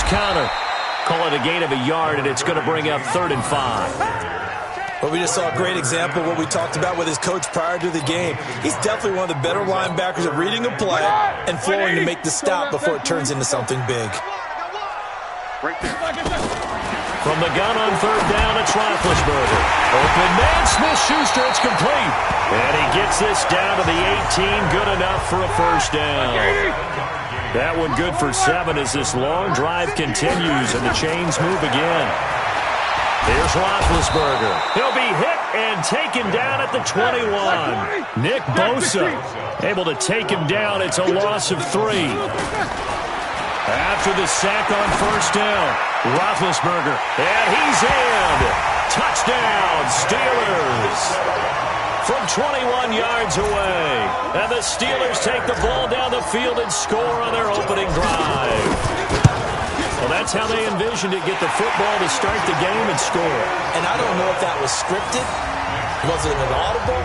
counter. Call it a gain of a yard, and it's going to bring up 3rd and 5. Well, we just saw a great example of what we talked about with his coach prior to the game. He's definitely one of the better linebackers at reading a play and flowing to make the stop before it turns into something big. From the gun on 3rd down, it's Roethlisberger. Open man, Smith-Schuster, it's complete. And he gets this down to the 18, good enough for a 1st down. That one good for 7 as this long drive continues and the chains move again. Here's Roethlisberger. He'll be hit and taken down at the 21. Nick Bosa able to take him down. It's a loss of 3. After the sack on 1st down, Roethlisberger, and he's in. Touchdown, Steelers. From 21 yards away. And the Steelers take the ball down the field and score on their opening drive. Well, that's how they envisioned it, get the football to start the game and score. And I don't know if that was scripted. Was it an audible?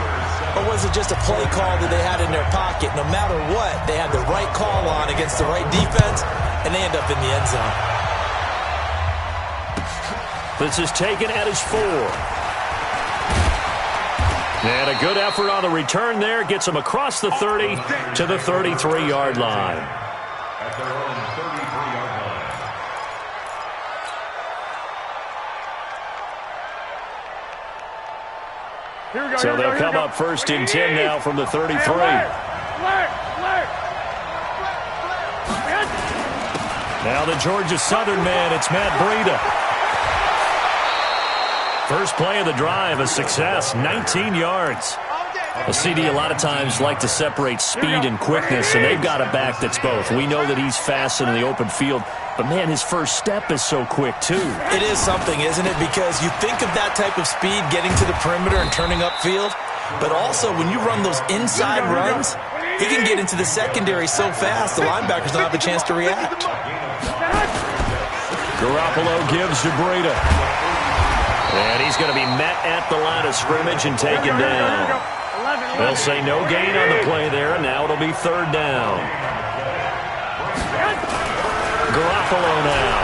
Or was it just a play call that they had in their pocket? No matter what, they had the right call on against the right defense, and they end up in the end zone. This is taken at his 4. And a good effort on the return there. Gets him across the 30 to the 33-yard line. At their own 33-yard line. So they'll come up 1st and 10 now from the 33. Now the Georgia Southern man, it's Matt Breida. First play of the drive, a success, 19 yards. A CD a lot of times like to separate speed and quickness, and they've got a back that's both. We know that he's fast in the open field, but, man, his first step is so quick, too. It is something, isn't it? Because you think of that type of speed getting to the perimeter and turning upfield, but also when you run those inside runs, he can get into the secondary so fast the linebackers don't have a chance to react. Garoppolo gives to Breida. And he's going to be met at the line of scrimmage and taken down. They'll say no gain on the play there, and now it'll be 3rd down. Garoppolo now.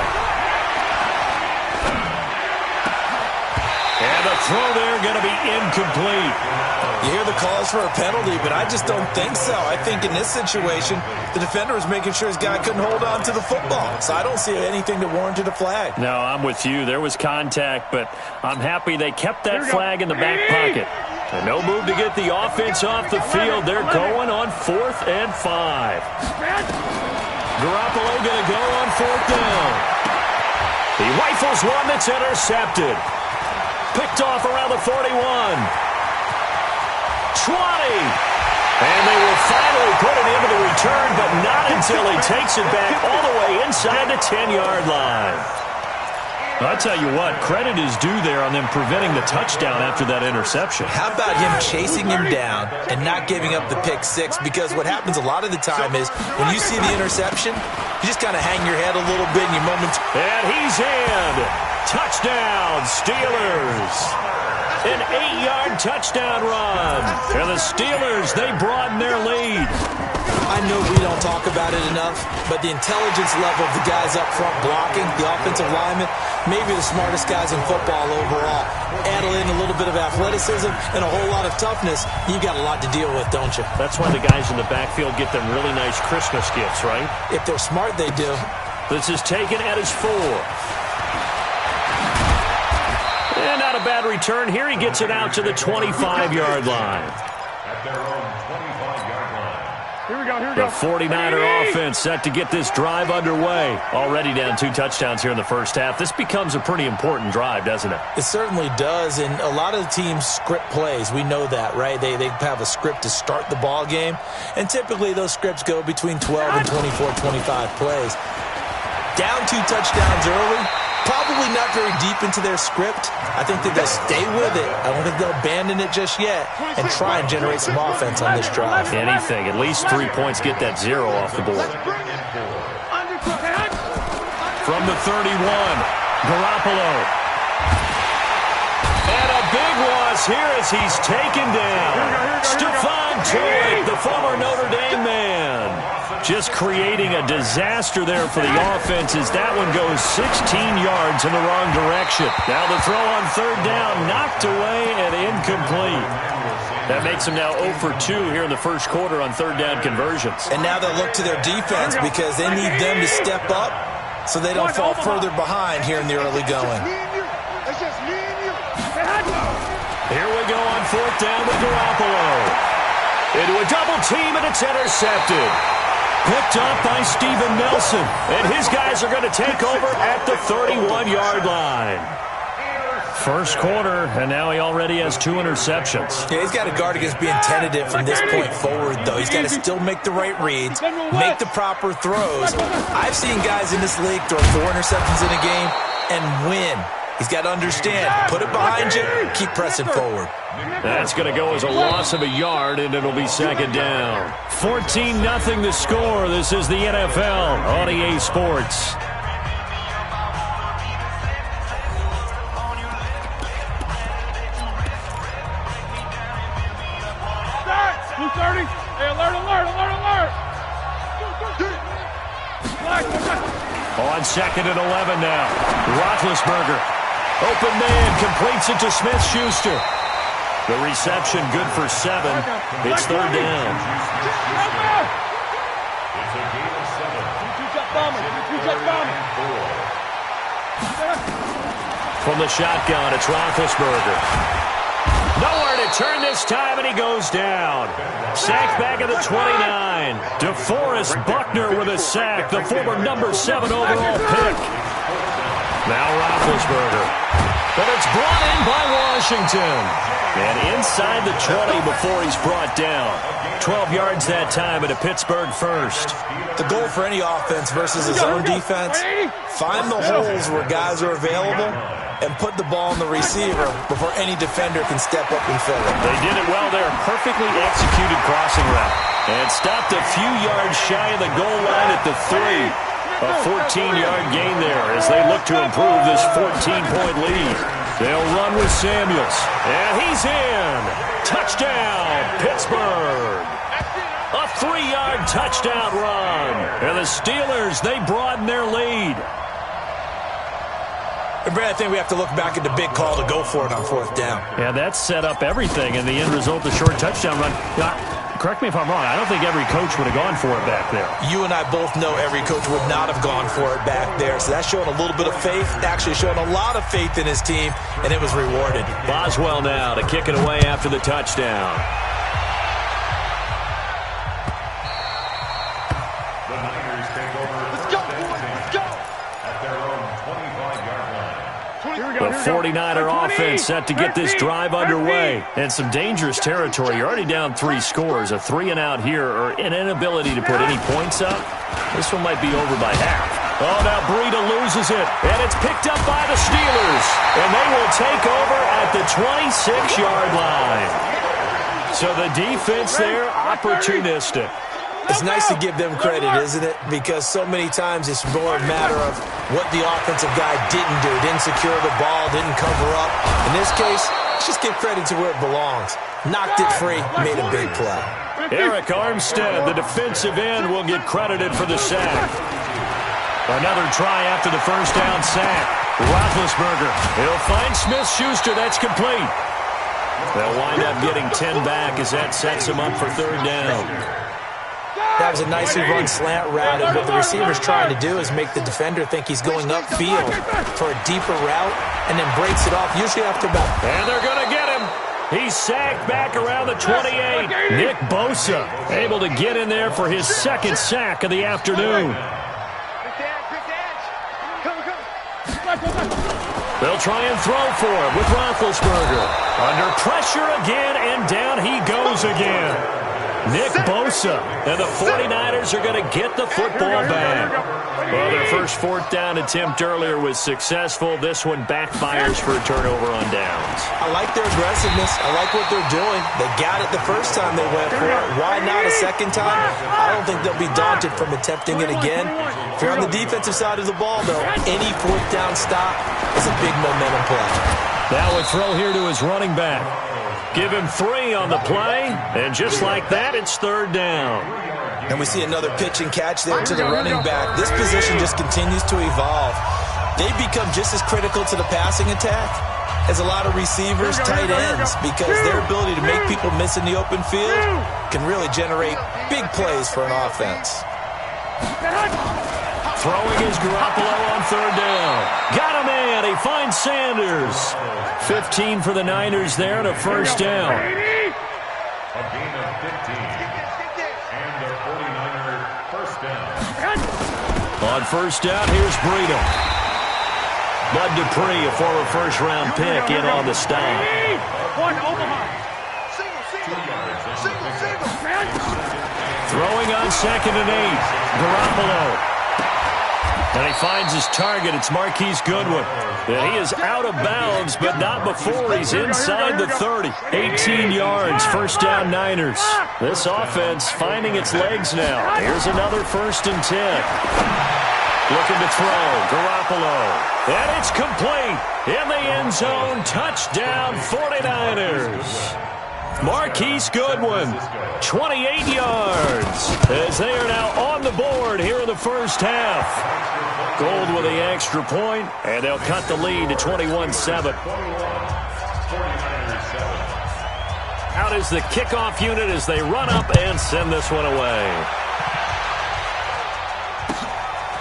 And the throw there going to be incomplete. You hear the calls for a penalty, but I just don't think so. I think in this situation, the defender was making sure his guy couldn't hold on to the football. So I don't see anything that warranted a flag. No, I'm with you. There was contact, but I'm happy they kept that flag in the back pocket. And no move to get the offense off the field. They're going on 4th and 5. Garoppolo going to go on 4th down. He rifles one that's intercepted. Picked off around the 41. 20. And they will finally put it into the return, but not until he takes it back all the way inside the 10-yard line. I'll tell you what, credit is due there on them preventing the touchdown after that interception. How about him chasing him down and not giving up the pick 6? Because what happens a lot of the time is when you see the interception, you just kind of hang your head a little bit in your moment. And he's in. Touchdown, Steelers. An 8-yard touchdown run. And the Steelers, they broaden their lead. I know we don't talk about it enough, but the intelligence level of the guys up front blocking, the offensive linemen, maybe the smartest guys in football overall. Add in a little bit of athleticism and a whole lot of toughness, you got a lot to deal with, don't you? That's why the guys in the backfield get them really nice Christmas gifts, right? If they're smart, they do. This is taken at his 4. And not a bad return here. He gets it out to the 25-yard line. At their own 25-yard line. Here we go. The 49er offense set to get this drive underway. Already down 2 touchdowns here in the first half. This becomes a pretty important drive, doesn't it? It certainly does, and a lot of the teams script plays. We know that, right? They have a script to start the ball game, and typically those scripts go between 12 and 24, 25 plays. Down 2 touchdowns early, probably not very deep into their script. I think that they'll stay with it. I don't think they'll abandon it just yet and try and generate some offense on this drive. Anything. At least 3 points, get that 0 off the board. From the 31, Garoppolo. And a big loss here as he's taken down. Stephon Tuitt, the former Notre Dame man. Just creating a disaster there for the offense as that one goes 16 yards in the wrong direction. Now the throw on third down, knocked away and incomplete. That makes them now 0 for 2 here in the first quarter on third down conversions. And now they'll look to their defense because they need them to step up so they don't fall further behind here in the early going. Here we go on fourth down with Garoppolo. Into a double team, and it's intercepted. Picked up by Steven Nelson. And his guys are going to take over at the 31-yard line. First quarter, and now he already has 2 interceptions. Yeah, he's got to guard against being tentative from this point forward, though. He's got to still make the right reads, make the proper throws. I've seen guys in this league throw 4 interceptions in a game and win. He's got to understand, put it behind you, keep pressing forward. That's going to go as a loss of a yard, and it'll be second down. 14-0 the score. This is the NFL on EA Sports. Blue 30. Hey, alert, alert, alert, alert. On second and 11 now. Roethlisberger. Open man, completes it to Smith-Schuster. The reception good for 7. It's third down. It's a gain of 7. From the shotgun, it's Roethlisberger. Nowhere to turn this time, and he goes down. Sacked back at the 29. DeForest Buckner with a sack, the former number 7 overall pick. Now Roethlisberger. But it's brought in by Washington. And inside the 20 before he's brought down. 12 yards that time at a Pittsburgh first. The goal for any offense versus his own defense, find the holes where guys are available and put the ball on the receiver before any defender can step up and fill it. They did it well there. Perfectly executed crossing route. And stopped a few yards shy of the goal line at the 3. A 14-yard gain there as they look to improve this 14-point lead. They'll run with Samuels. And he's in. Touchdown, Pittsburgh. A 3-yard touchdown run. And the Steelers, they broaden their lead. And Brad, I think we have to look back at the big call to go for it on fourth down. Yeah, that set up everything, and the end result, the short touchdown run. Correct me if I'm wrong. I don't think every coach would have gone for it back there. You and I both know every coach would not have gone for it back there. So that's showing a little bit of faith, actually showing a lot of faith in his team, and it was rewarded. Boswell now to kick it away after the touchdown. The Niners take over. Let's go, boys. Let's go. At their own 25-yard line. The 49er offense set to get this drive underway. And some dangerous territory. You're already down 3 scores. A 3-and-out here or an inability to put any points up. This one might be over by half. Oh, now Breida loses it. And it's picked up by the Steelers. And they will take over at the 26-yard line. So the defense there, opportunistic. It's nice to give them credit, isn't it? Because so many times it's more a matter of what the offensive guy didn't do. Didn't secure the ball, didn't cover up. In this case, let's just give credit to where it belongs. Knocked it free, made a big play. Eric Armstead, the defensive end, will get credited for the sack. Another try after the first down sack. Roethlisberger, he'll find Smith-Schuster. That's complete. They'll wind up getting 10 back as that sets him up for third down. That was a nicely run slant route, and what the receiver's trying to do is make the defender think he's going upfield for a deeper route and then breaks it off, usually after about... And they're going to get him. He's sacked back around the 28. Nick Bosa able to get in there for his second sack of the afternoon. They'll try and throw for him with Roethlisberger. Under pressure again, and down he goes again. Nick Bosa, and the 49ers are going to get the football back. Well, their first fourth down attempt earlier was successful. This one backfires for a turnover on downs. I like their aggressiveness. I like what they're doing. They got it the first time they went for it. Why not a second time? I don't think they'll be daunted from attempting it again. If you're on the defensive side of the ball, though, any fourth down stop is a big momentum play. Now a throw here to his running back. Give him 3 on the play, and just like that, it's third down. And we see another pitch and catch there to the running back. This position just continues to evolve. They become just as critical to the passing attack as a lot of receivers, tight ends, because their ability to make people miss in the open field can really generate big plays for an offense. Throwing is Garoppolo on third down. Got a man. He finds Sanders. 15 for the Niners there and a first down. A gain of 15. And the 49er first down. On first down, here's Breida. Bud Dupree, a former first-round pick, in on the stop. One, Omaha. Throwing on 2nd and 8. Garoppolo. And he finds his target. It's Marquise Goodwin. And he is out of bounds, but not before he's inside the 30. 18 yards, first down Niners. This offense finding its legs now. Here's another 1st and 10. Looking to throw. Garoppolo. And it's complete. In the end zone. Touchdown 49ers. Marquise Goodwin, 28 yards, as they are now on the board here in the first half. Gold with the extra point, and they'll cut the lead to 21-7. Out is the kickoff unit as they run up and send this one away.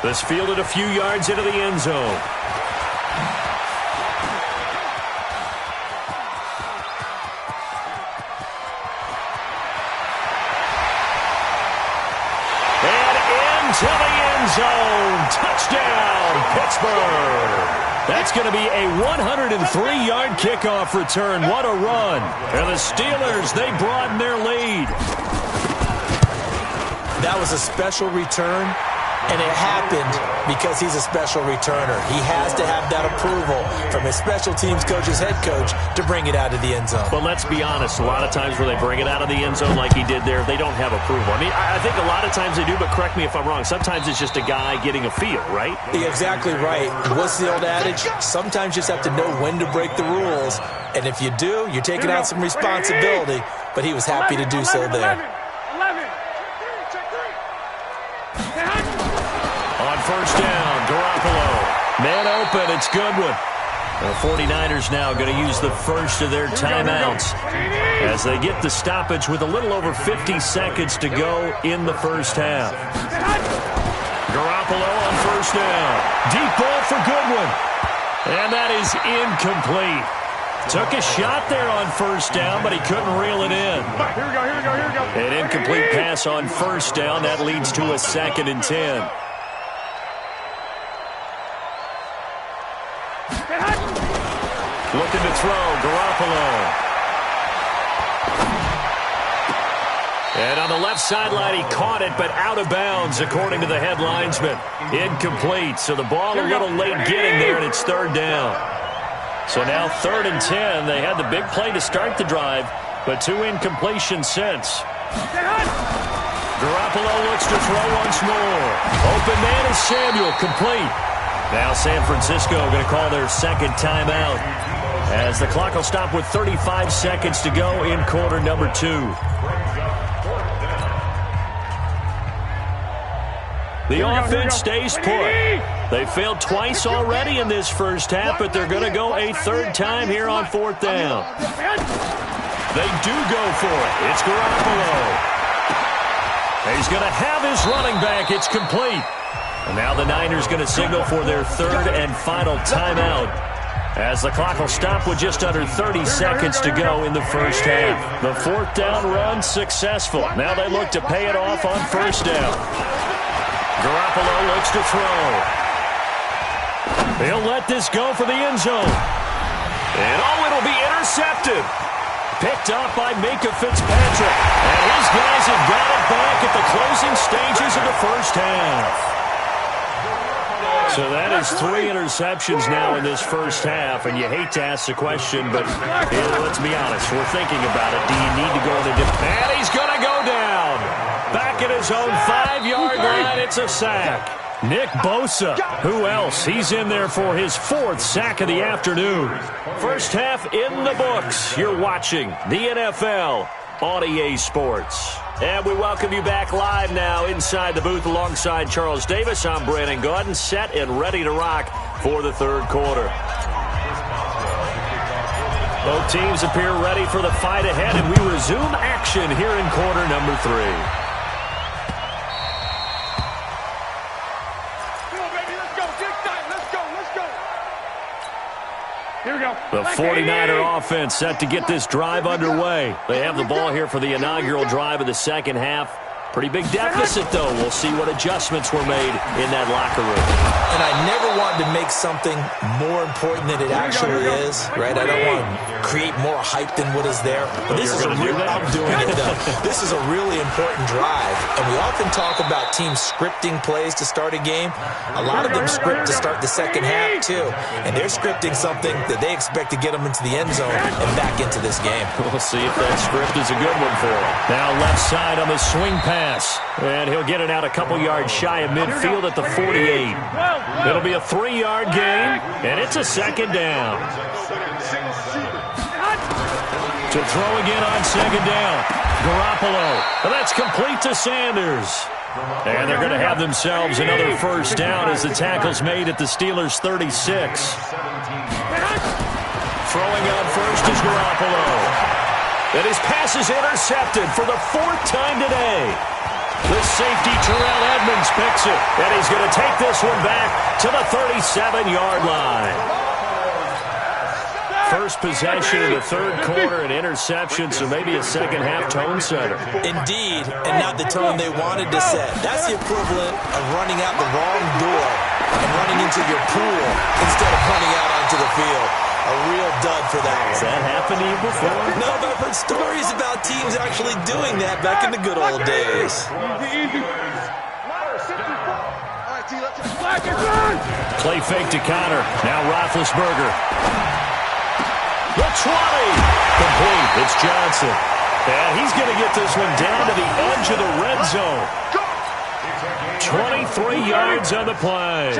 This fielded a few yards into the end zone. To the end zone. Touchdown, Pittsburgh. That's going to be a 103-yard kickoff return. What a run. And the Steelers, they broaden their lead. That was a special return, and it happened because he's a special returner. He has to have that approval from his special teams coach's head coach to bring it out of the end zone. But let's be honest, a lot of times where they bring it out of the end zone like he did there, they don't have approval. I mean, I think a lot of times they do, but correct me if I'm wrong. Sometimes it's just a guy getting a feel, right? You're exactly right. What's the old adage? Sometimes you just have to know when to break the rules, and if you do, you're taking out some responsibility, but he was happy to do so there. 11. On first down, Garoppolo. Man open, it's Goodwin. The 49ers now going to use the first of their timeouts as they get the stoppage with a little over 50 seconds to go in the first half. Garoppolo on first down. Deep ball for Goodwin. And that is incomplete. Took a shot there on first down, but he couldn't reel it in. Here we go. An incomplete pass on first down. That leads to a 2nd and 10. Looking to throw, Garoppolo. And on the left sideline, he caught it, but out of bounds, according to the head linesman. Incomplete, so the ball a little late getting there, and it's 3rd down. So now 3rd and 10. They had the big play to start the drive, but 2 incompletions since. Garoppolo looks to throw once more. Open man is Samuel, complete. Now San Francisco going to call their 2nd timeout as the clock will stop with 35 seconds to go in quarter number 2. The offense stays put. They failed twice already in this first half, but they're going to go a 3rd time here on 4th down. They do go for it. It's Garoppolo. He's going to have his running back. It's complete. And now the Niners going to signal for their 3rd and final timeout as the clock will stop with just under 30 seconds to go in the first half. The 4th down run successful. Now they look to pay it off on first down. Garoppolo looks to throw. He'll let this go for the end zone. And it'll be intercepted. Picked up by Minkah Fitzpatrick. And his guys have got it back at the closing stages of the first half. So that is 3 interceptions now in this first half, and you hate to ask the question, but let's be honest, we're thinking about it. Do you need to go in a different... And he's going to go down. Back at his own 5-yard line, it's a sack. Nick Bosa, who else? He's in there for his 4th sack of the afternoon. First half in the books. You're watching the NFL on EA Sports. And we welcome you back live now inside the booth alongside Charles Davis. I'm Brandon Gaudin, set and ready to rock for the third quarter. Both teams appear ready for the fight ahead, and we resume action here in quarter number 3. The 49er offense set to get this drive underway. They have the ball here for the inaugural drive of the second half. Pretty big deficit, though. We'll see what adjustments were made in that locker room. And I never wanted to make something more important than it actually is, right? I don't want to create more hype than what is there. But this is a real, I'm doing it, though. This is a really important drive. And we often talk about teams scripting plays to start a game. A lot of them script to start the second half, too. And they're scripting something that they expect to get them into the end zone and back into this game. We'll see if that script is a good one for them. Now left side on the swing pass. And he'll get it out a couple yards shy of midfield at the 48. It'll be a 3-yard gain, and it's a second down. To throw again on second down. Garoppolo. And that's complete to Sanders. And they're going to have themselves another first down as the tackle's made at the Steelers' 36. Throwing on first is Garoppolo. And his pass is intercepted for the 4th time today. The safety, Terrell Edmonds, picks it. And he's going to take this one back to the 37-yard line. First possession of the third quarter, an interception, so maybe a second-half tone setter. Indeed, and not the tone they wanted to set. That's the equivalent of running out the wrong door and running into your pool instead of running out onto the field. A real dud for that one. Has that happened to you before? No, but I've heard stories about teams actually doing that back in the good old days. Play fake to Connor. Now Roethlisberger. The 20. Complete. It's Johnson. And he's going to get this one down to the edge of the red zone. 23 yards on the play.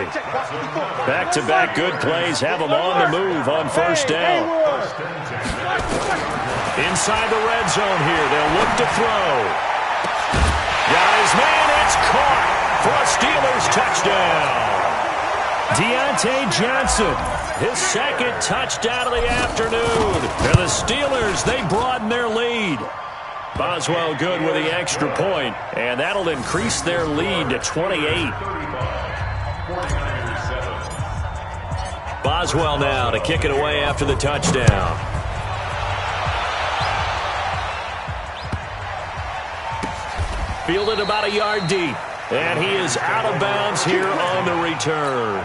Back-to-back good plays have them on the move on first down. Inside the red zone here. They'll look to throw. Got his man. It's caught for a Steelers touchdown. Deontay Johnson, his second touchdown of the afternoon. And the Steelers, they broaden their lead. Boswell good with the extra point, and that'll increase their lead to 28. Boswell now to kick it away after the touchdown. Fielded about a yard deep, and he is out of bounds here on the return.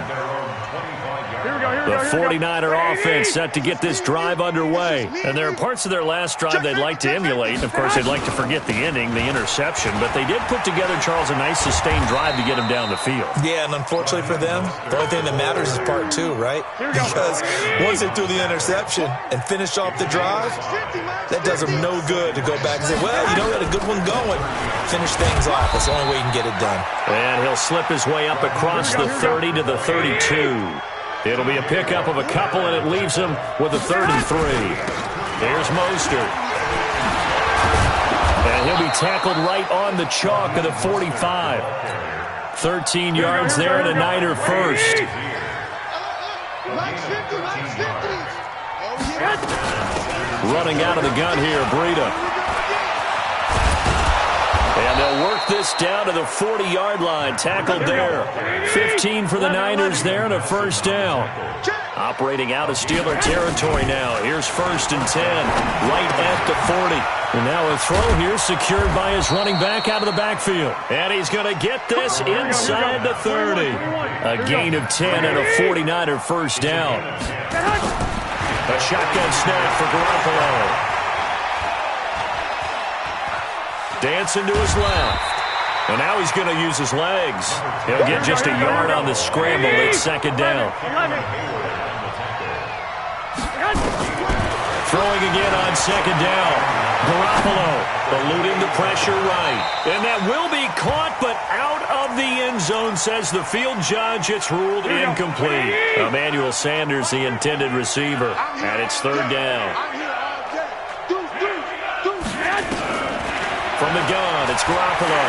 The 49er offense set to get this drive underway. And there are parts of their last drive they'd like to emulate. And, of course, they'd like to forget the ending, the interception. But they did put together, Charles, a nice sustained drive to get him down the field. Yeah, and unfortunately for them, the only thing that matters is part 2, right? Because once they threw the interception and finished off the drive, that does them no good to go back and say, well, you know, we had a good one going. Finish things off. That's the only way you can get it done. And he'll slip his way up across the 30 to the 32. It'll be a pickup of a couple, and it leaves him with a 3rd and 3. There's Mostert. And he'll be tackled right on the chalk of the 45. 13 yards there and a Niner first. Running out of the gun here, Breida. And they'll work this down to the 40-yard line. Tackled there. 15 for the Niners there and a first down. Operating out of Steeler territory now. Here's 1st and 10. Right at the 40. And now a throw here secured by his running back out of the backfield. And he's going to get this inside the 30. A gain of 10 and a 49er first down. A shotgun snap for Garoppolo. Dancing to his left. And now he's going to use his legs. He'll get just a yard on the scramble. It's 2nd down. Throwing again on 2nd down. Garoppolo eluding the pressure right. And that will be caught, but out of the end zone, says the field judge. It's ruled incomplete. Emmanuel Sanders, the intended receiver. And it's 3rd down. From the gun, it's Garoppolo.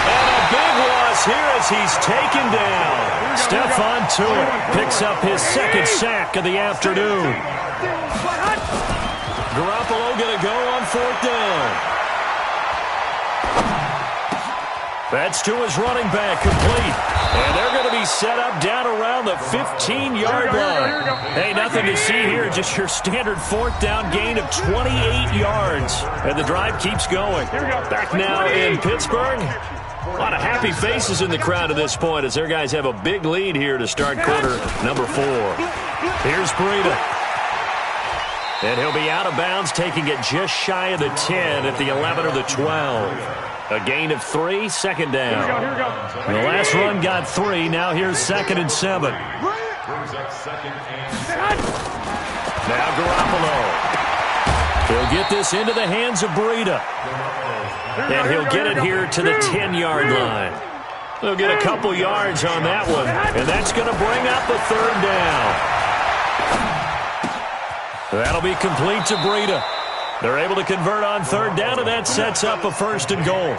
And a big loss here as he's taken down. Stephon Tuitt picks up his second sack of the afternoon. Garoppolo going to go on 4th down. That's to his running back, complete. And they're going to be set up down around the 15-yard line. Hey, nothing to see here, just your standard 4th down gain of 28 yards. And the drive keeps going. Back now in Pittsburgh. A lot of happy faces in the crowd at this point as their guys have a big lead here to start quarter number 4. Here's Breida. And he'll be out of bounds, taking it just shy of the 10 at the 11 or the 12. A gain of 3, 2nd down. The last run got 3. Now here's 2nd and 7. Now Garoppolo. He'll get this into the hands of Breida. And he'll get it here to the 10-yard line. They'll get a couple yards on that one. And that's going to bring up a 3rd down. That'll be complete to Breida. They're able to convert on 3rd down, and that sets up a 1st and goal.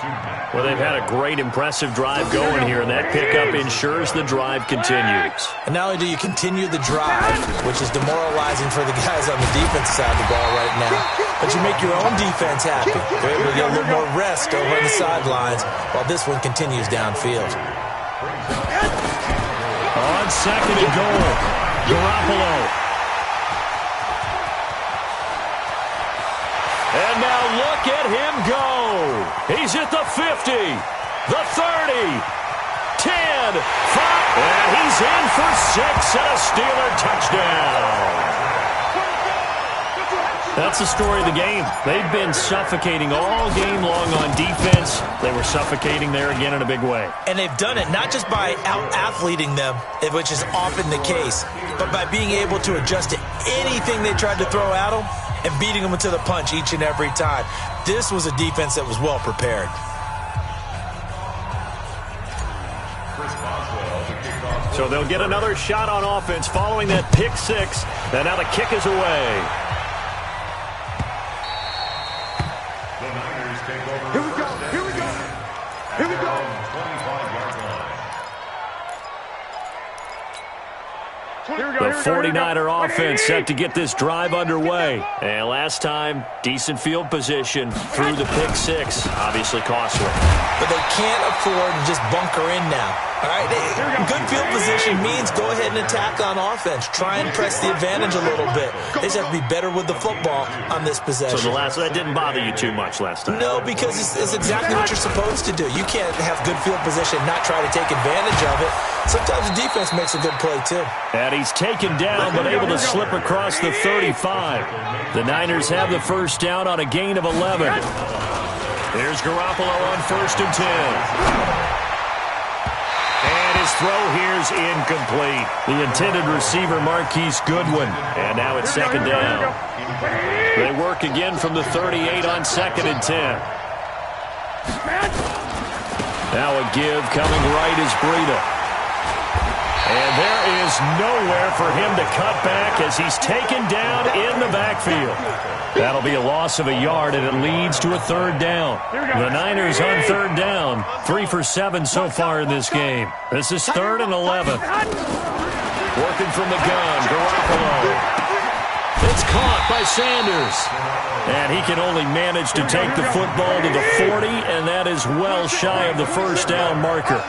Well, they've had a great, impressive drive going here, and that pickup ensures the drive continues. And not only do you continue the drive, which is demoralizing for the guys on the defense side of the ball right now, but you make your own defense happy. They're able to get a little more rest over on the sidelines while this one continues downfield. On 2nd and goal, Garoppolo. And now look at him go. He's at the 50, the 30, 10, 5, and he's in for 6 and a Steeler touchdown. That's the story of the game. They've been suffocating all game long on defense. They were suffocating there again in a big way. And they've done it not just by out-athleting them, which is often the case, but by being able to adjust to anything they tried to throw at them and beating them to the punch each and every time. This was a defense that was well prepared. So they'll get another shot on offense following that pick 6. And now the kick is away. Here we go. Here we go. Here we go. 25-yard line. The 49er offense set to get this drive underway. And last time, decent field position through the pick 6. Obviously costly. But they can't afford to just bunker in now. All right, good field position means go ahead and attack on offense. Try and press the advantage a little bit. They just have to be better with the football on this possession. So that didn't bother you too much last time? No, because it's exactly what you're supposed to do. You can't have good field position, not try to take advantage of it. Sometimes the defense makes a good play, too. And he's taken down, but able to slip across the 35. The Niners have the 1st down on a gain of 11. Here's Garoppolo on 1st and 10. And his throw here's incomplete. The intended receiver, Marquise Goodwin. And now it's 2nd down. They work again from the 38 on 2nd and 10. Now a give coming right is Breida. And there is nowhere for him to cut back as he's taken down in the backfield. That'll be a loss of a yard, and it leads to a 3rd down. The Niners on 3rd down, 3 for 7 so far in this game. This is 3rd and 11. Working from the gun, Garoppolo. It's caught by Sanders. And he can only manage to take the football to the 40, and that is well shy of the 1st down marker.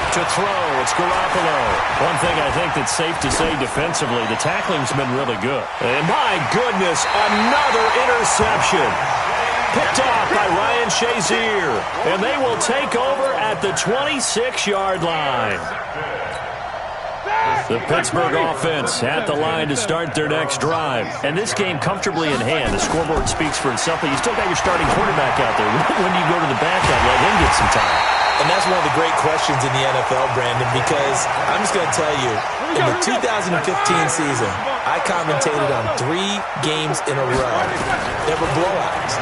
To throw, it's Garoppolo. One thing I think that's safe to say defensively, the tackling's been really good. And my goodness, another interception. Picked off by Ryan Shazier. And they will take over at the 26-yard line. The Pittsburgh offense at the line to start their next drive. And this game comfortably in hand. The scoreboard speaks for itself, but you still got your starting quarterback out there. When do you go to the backup, let him get some time? And that's one of the great questions in the NFL, Brandon, because I'm just going to tell you, in the 2015 season, I commentated on 3 games in a row. They were blowouts.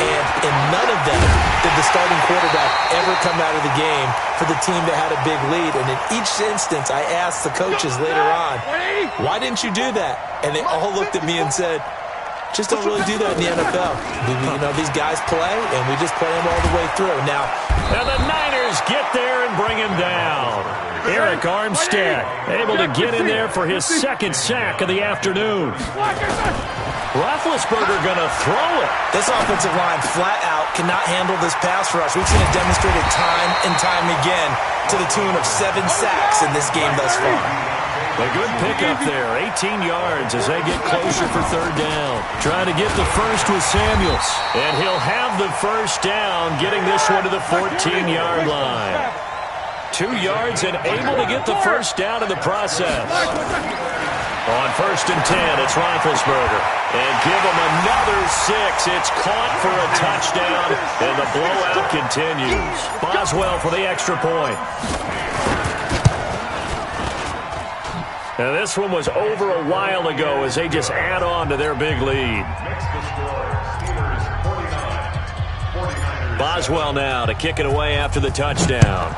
And in none of them did the starting quarterback ever come out of the game for the team that had a big lead. And in each instance, I asked the coaches later on, why didn't you do that? And they all looked at me and said, Just don't really do that in the NFL. You know, these guys play, and we just play them all the way through. Now, and the Niners get there and bring him down. Eric Armstead able to get in there for his second sack of the afternoon. Roethlisberger going to throw it. This offensive line flat out cannot handle this pass rush. We've seen it demonstrated time and time again to the tune of 7 sacks in this game thus far. A good pickup there, 18 yards as they get closer for third down. Trying to get the first with Samuels. And he'll have the first down, getting this one to the 14-yard line. 2 yards and able to get the first down in the process. On 1st and 10, it's Roethlisberger. And give him another 6. It's caught for a touchdown, and the blowout continues. Boswell for the extra point. Now, this one was over a while ago as they just add on to their big lead. Boswell now to kick it away after the touchdown.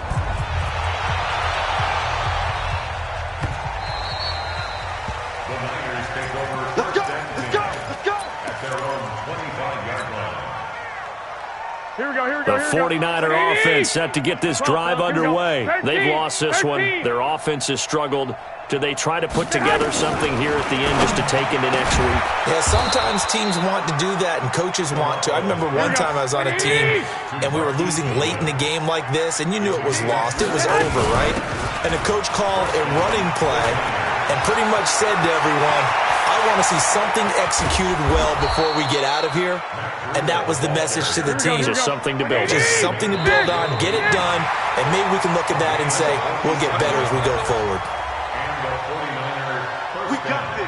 The 49er offense set to get this drive underway. They've lost this one. Their offense has struggled. Do they try to put together something here at the end just to take into next week? Yeah, sometimes teams want to do that and coaches want to. I remember one time I was on a team and we were losing late in a game like this, and you knew it was lost. It was over, right? And the coach called a running play and pretty much said to everyone, I want to see something executed well before we get out of here. And that was the message to the team. Just something to build on. Just something to build on, get it done, and maybe we can look at that and say, we'll get better as we go forward. We got this.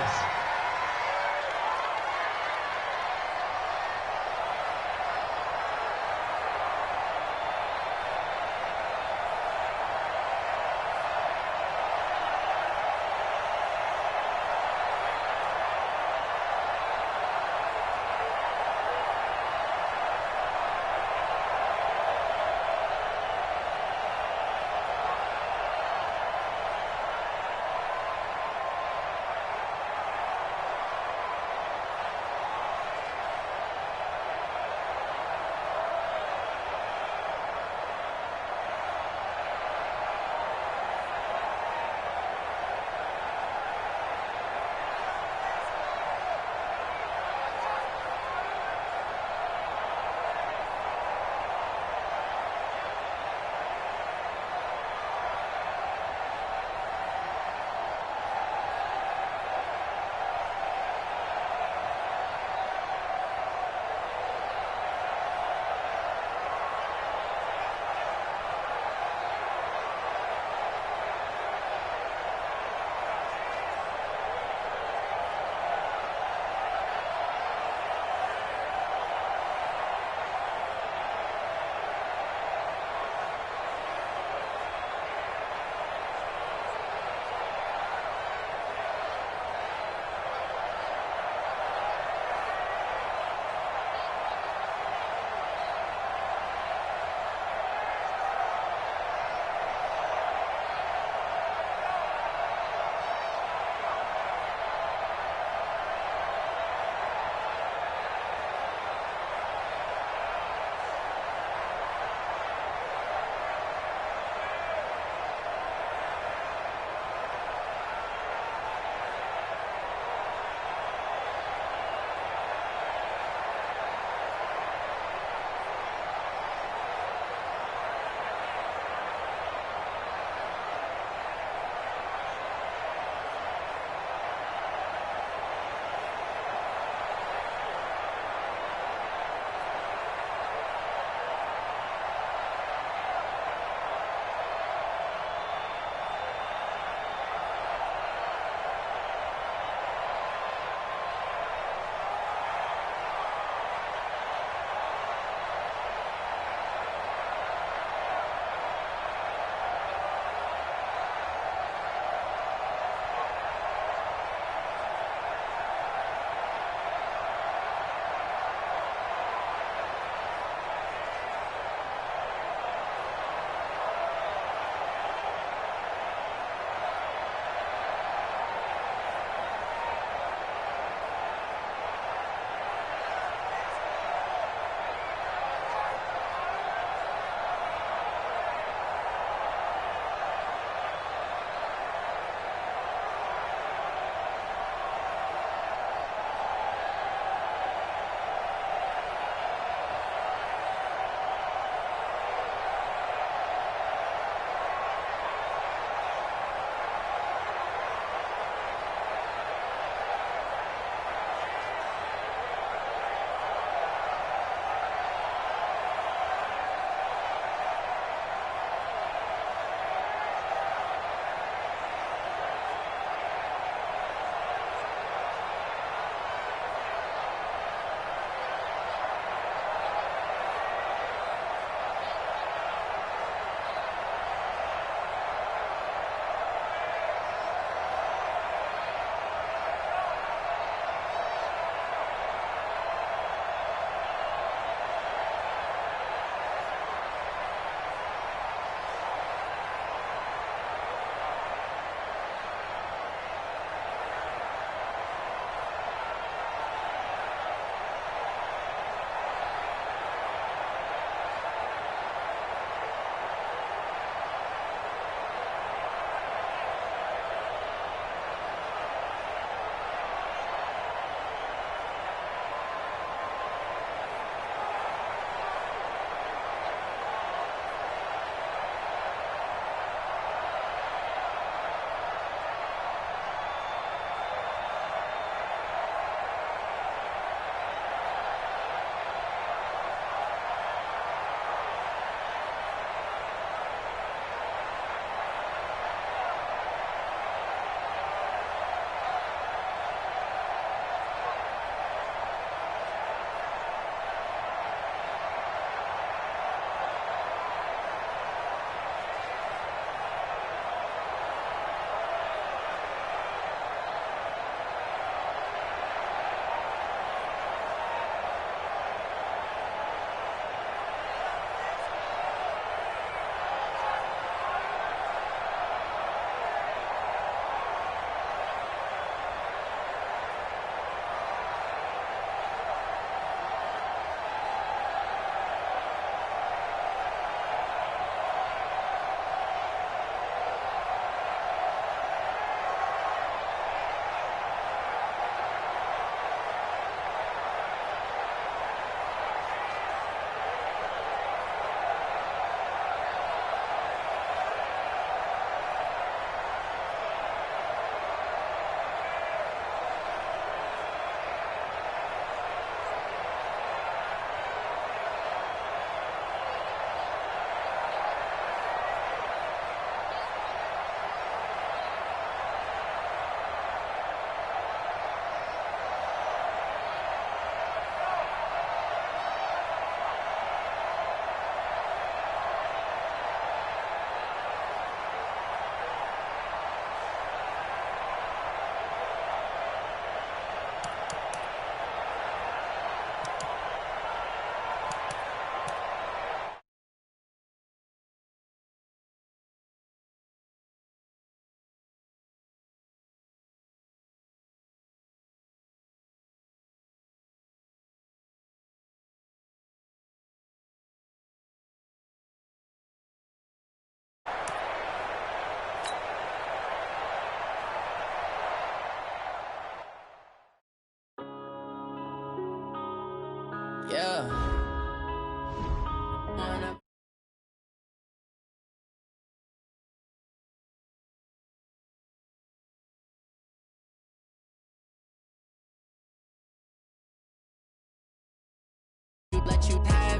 let you die.